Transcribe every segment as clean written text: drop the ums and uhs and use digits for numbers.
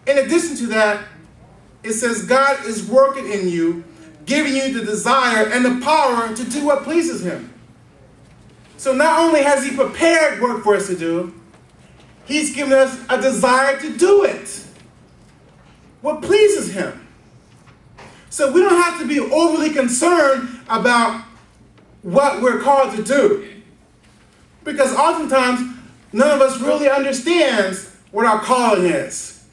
In addition to that, it says God is working in you, giving you the desire and the power to do what pleases him. So not only has he prepared work for us to do, he's given us a desire to do it. What pleases him. So we don't have to be overly concerned about what we're called to do. Because oftentimes, none of us really understands what our calling is.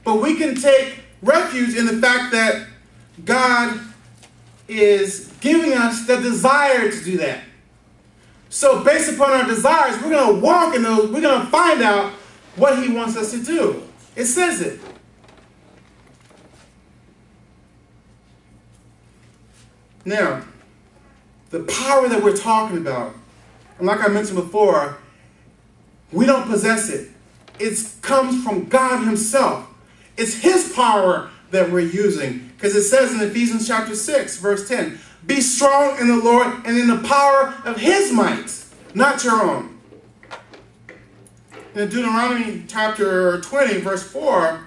But we can take refuge in the fact that God is giving us the desire to do that. So based upon our desires, we're going to walk in those, we're going to find out what he wants us to do. It says it. Now, the power that we're talking about, and like I mentioned before, we don't possess it. It comes from God himself. It's his power that we're using. Because it says in Ephesians chapter 6, verse 10, be strong in the Lord and in the power of his might, not your own. In Deuteronomy chapter 20, verse 4,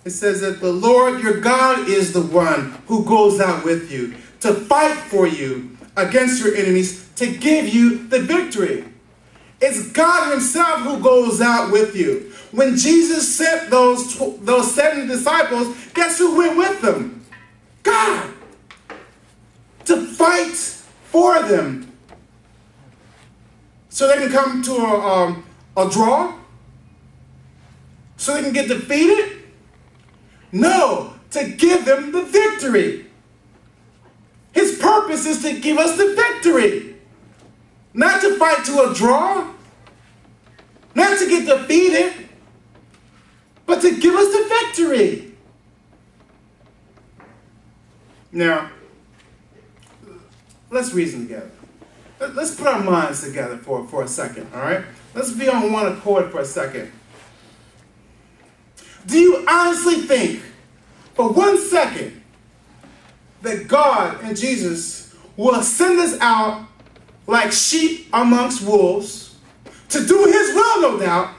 it says that the Lord your God is the one who goes out with you to fight for you against your enemies to give you the victory. It's God himself who goes out with you. When Jesus sent those 70 disciples, guess who went with them? God. To fight for them. So they can come to a draw? So they can get defeated? No, to give them the victory. His purpose is to give us the victory. Not to fight to a draw. Not to get defeated. But to give us the victory. Now, let's reason together. Let's put our minds together for a second, all right? Let's be on one accord for a second. Do you honestly think, for 1 second, that God and Jesus will send us out like sheep amongst wolves to do his will, no doubt,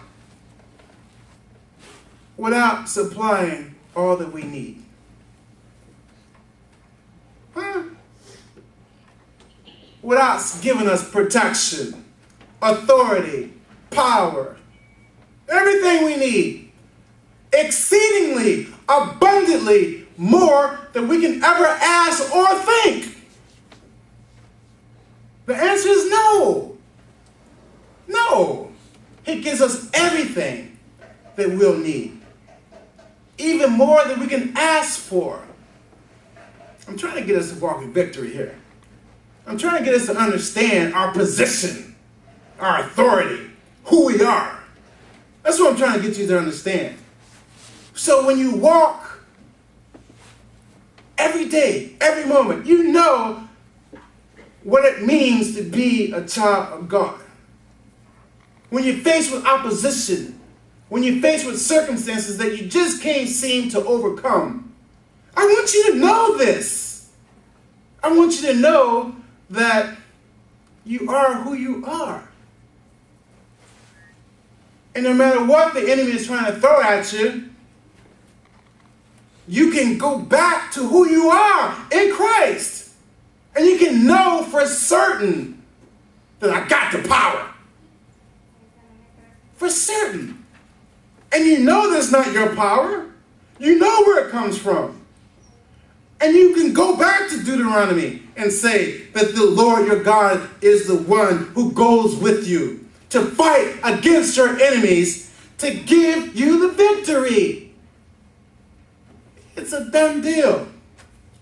without supplying all that we need? Huh? Without giving us protection, authority, power, everything we need, exceedingly, abundantly more than we can ever ask or think? The answer is no. No. He gives us everything that we'll need. Even more than we can ask for. I'm trying to get us to walk in victory here. I'm trying to get us to understand our position, our authority, who we are. That's what I'm trying to get you to understand. So when you walk every day, every moment, you know what it means to be a child of God. When you're faced with opposition, when you're faced with circumstances that you just can't seem to overcome, I want you to know this. I want you to know that you are who you are. And no matter what the enemy is trying to throw at you, you can go back to who you are in Christ. And you can know for certain that I got the power. For certain. And you know that's not your power. You know where it comes from. And you can go back to Deuteronomy and say that the Lord your God is the one who goes with you to fight against your enemies to give you the victory. It's a done deal.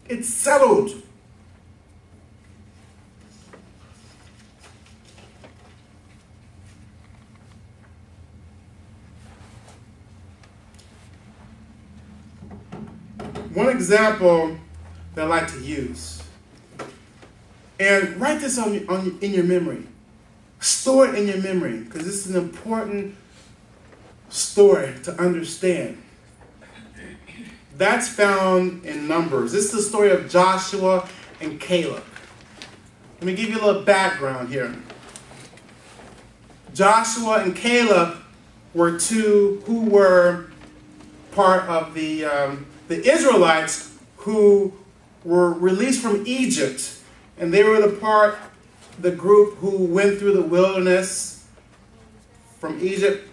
It's settled. One example that I like to use, and write this in your memory. Store it in your memory, because this is an important story to understand. That's found in Numbers. This is the story of Joshua and Caleb. Let me give you a little background here. Joshua and Caleb were two who were part of the Israelites who were released from Egypt. And they were the group who went through the wilderness from Egypt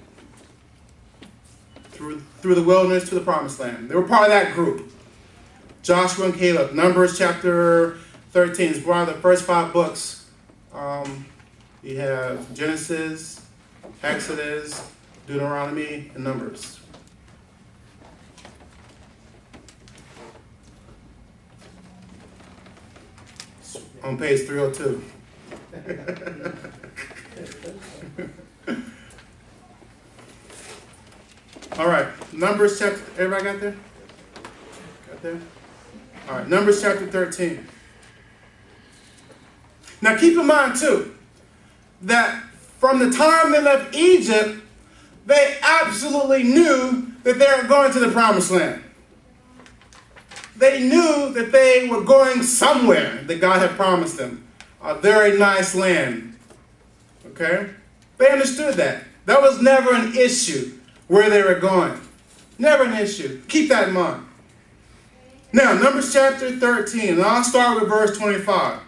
through the wilderness to the promised land. They were part of that group. Joshua and Caleb, Numbers chapter 13 is one of the first 5 books. You have Genesis, Exodus, Deuteronomy, and Numbers. On page 302. All right, Numbers chapter, everybody got there? Got there? All right, Numbers chapter 13. Now keep in mind too, that from the time they left Egypt, they absolutely knew that they were going to the promised land. They knew that they were going somewhere that God had promised them. A very nice land. Okay? They understood that. That was never an issue where they were going. Never an issue. Keep that in mind. Now, Numbers chapter 13, and I'll start with verse 25.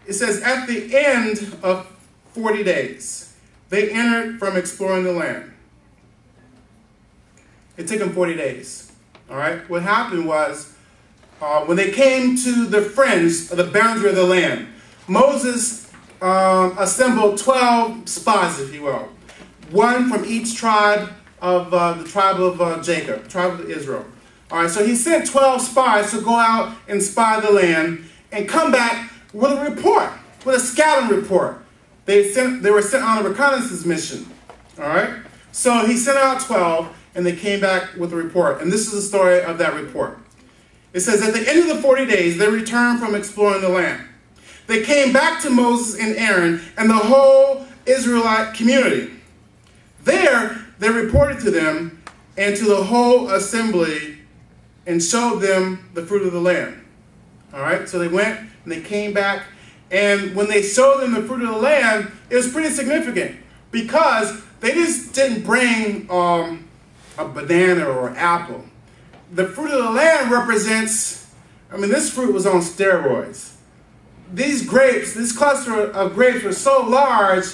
It says, at the end of 40 days, they entered from exploring the land. It took them 40 days. All right? What happened was, when they came to the fringe of the boundary of the land, Moses assembled 12 spies, if you will. One from each tribe of the tribe of Jacob, tribe of Israel. All right, so he sent 12 spies to go out and spy the land and come back with a report, with a scouting report. They were sent on a reconnaissance mission. All right, so he sent out 12. And they came back with a report. And this is the story of that report. It says, at the end of the 40 days, they returned from exploring the land. They came back to Moses and Aaron and the whole Israelite community. There, they reported to them and to the whole assembly and showed them the fruit of the land. All right, so they went and they came back. And when they showed them the fruit of the land, it was pretty significant because they just didn't bring a banana or apple. The fruit of the land represents, this fruit was on steroids. These grapes, this cluster of grapes were so large,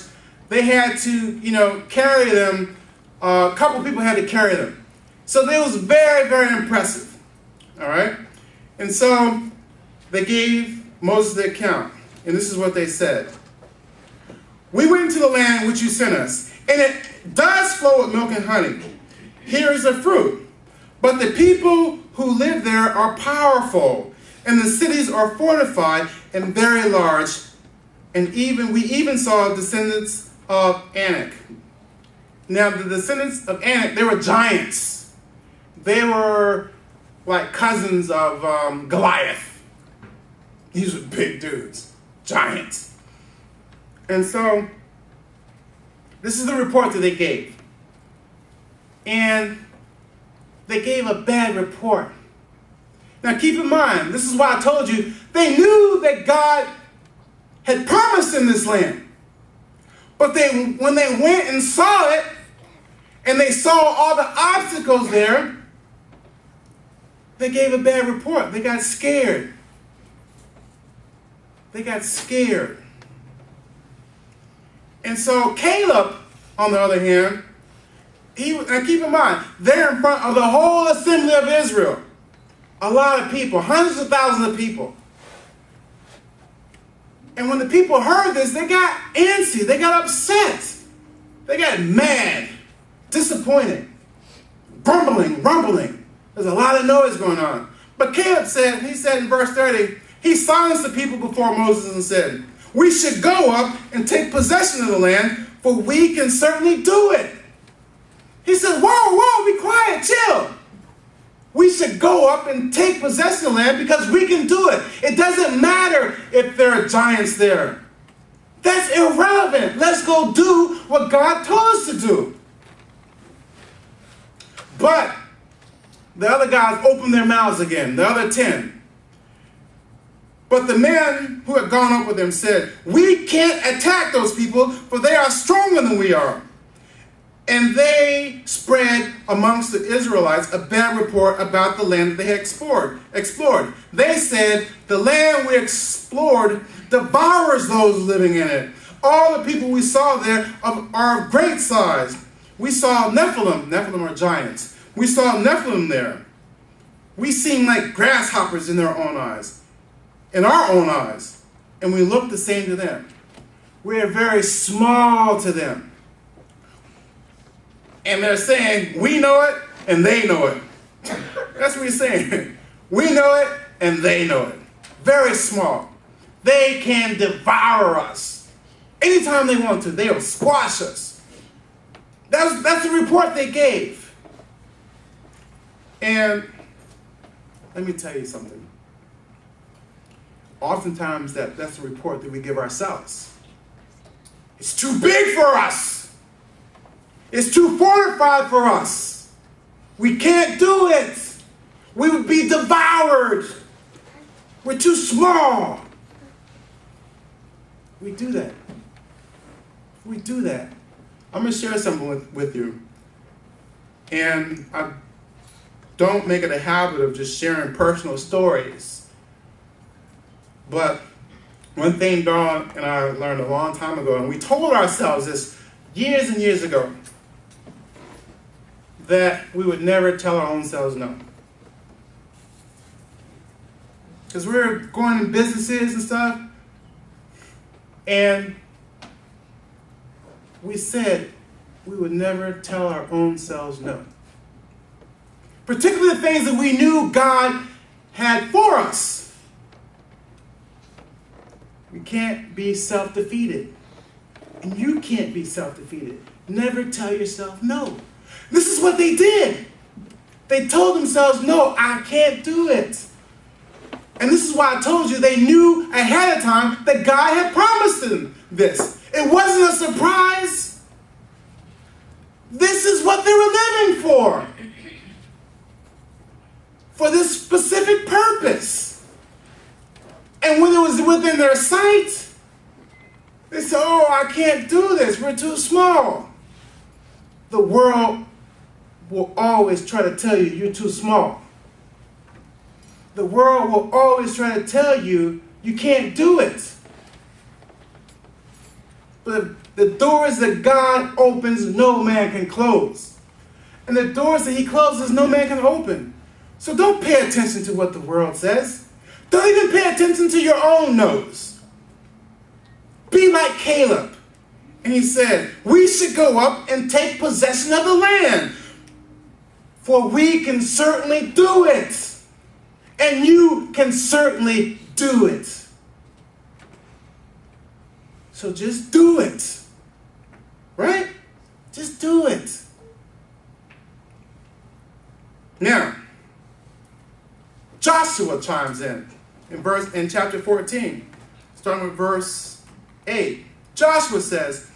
they had to, carry them. A couple people had to carry them. So it was very, very impressive. All right? And so they gave Moses the account. And this is what they said. We went into the land which you sent us, and it does flow with milk and honey. Here is the fruit. But the people who live there are powerful, and the cities are fortified and very large. And we even saw descendants of Anak. Now, the descendants of Anak, they were giants. They were like cousins of Goliath. These were big dudes, giants. And so, this is the report that they gave. And they gave a bad report. Now keep in mind, this is why I told you, they knew that God had promised them this land. But when they went and saw it, and they saw all the obstacles there, they gave a bad report. They got scared. They got scared. And so Caleb, on the other hand, now keep in mind, they're in front of the whole assembly of Israel. A lot of people, hundreds of thousands of people. And when the people heard this, they got antsy, they got upset. They got mad, disappointed, rumbling. There's a lot of noise going on. But Caleb said, he said in verse 30, he silenced the people before Moses and said, we should go up and take possession of the land, for we can certainly do it. He said, whoa, be quiet, chill. We should go up and take possession of the land because we can do it. It doesn't matter if there are giants there. That's irrelevant. Let's go do what God told us to do. But the other guys opened their mouths again, the other 10. But the men who had gone up with them said, we can't attack those people, for they are stronger than we are. And they spread amongst the Israelites a bad report about the land that they had explored. They said, the land we explored devours those living in it. All the people we saw there are of great size. We saw Nephilim. Nephilim are giants. We saw Nephilim there. We seem like grasshoppers in their own eyes. In our own eyes. And we look the same to them. We are very small to them. And they're saying, we know it, and they know it. That's what he's saying. We know it, and they know it. Very small. They can devour us. Anytime they want to, they will squash us. That's the report they gave. And let me tell you something. Oftentimes, that's the report that we give ourselves. It's too big for us. It's too fortified for us. We can't do it. We would be devoured. We're too small. We do that. We do that. I'm going to share something with you. And I don't make it a habit of just sharing personal stories. But one thing Dawn and I learned a long time ago, and we told ourselves this years and years ago, that we would never tell our own selves no. Because we were going in businesses and stuff, and we said we would never tell our own selves no. Particularly the things that we knew God had for us. We can't be self-defeated. And you can't be self-defeated. Never tell yourself no. This is what they did. They told themselves, no, I can't do it. And this is why I told you they knew ahead of time that God had promised them this. It wasn't a surprise. This is what they were living for. For this specific purpose. And when it was within their sight, they said, oh, I can't do this. We're too small. The world will always try to tell you you're too small. The world will always try to tell you you can't do it. But the doors that God opens, no man can close. And the doors that he closes, no man can open. So don't pay attention to what the world says. Don't even pay attention to your own nose. Be like Caleb. And he said, we should go up and take possession of the land. For we can certainly do it. And you can certainly do it. So just do it. Right? Just do it. Now, Joshua chimes in chapter 14, starting with verse 8. Joshua says,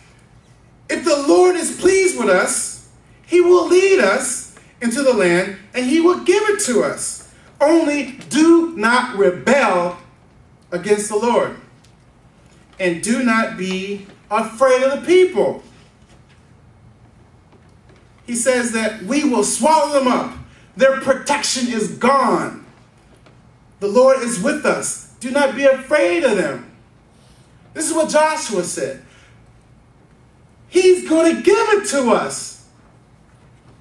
if the Lord is pleased with us, he will lead us into the land and he will give it to us. Only do not rebel against the Lord. And do not be afraid of the people. He says that we will swallow them up. Their protection is gone. The Lord is with us. Do not be afraid of them. This is what Joshua said. He's going to give it to us.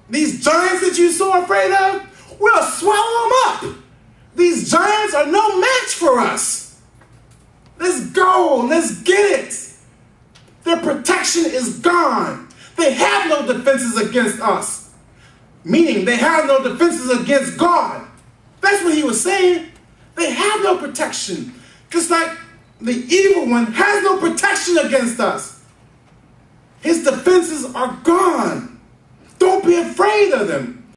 These giants that you're so afraid of, we'll swallow them up. These giants are no match for us. Let's go. Let's get it. Their protection is gone. They have no defenses against us. Meaning they have no defenses against God. That's what he was saying. They have no protection. Just like the evil one has no protection against us. His defenses are gone. Don't be afraid of them.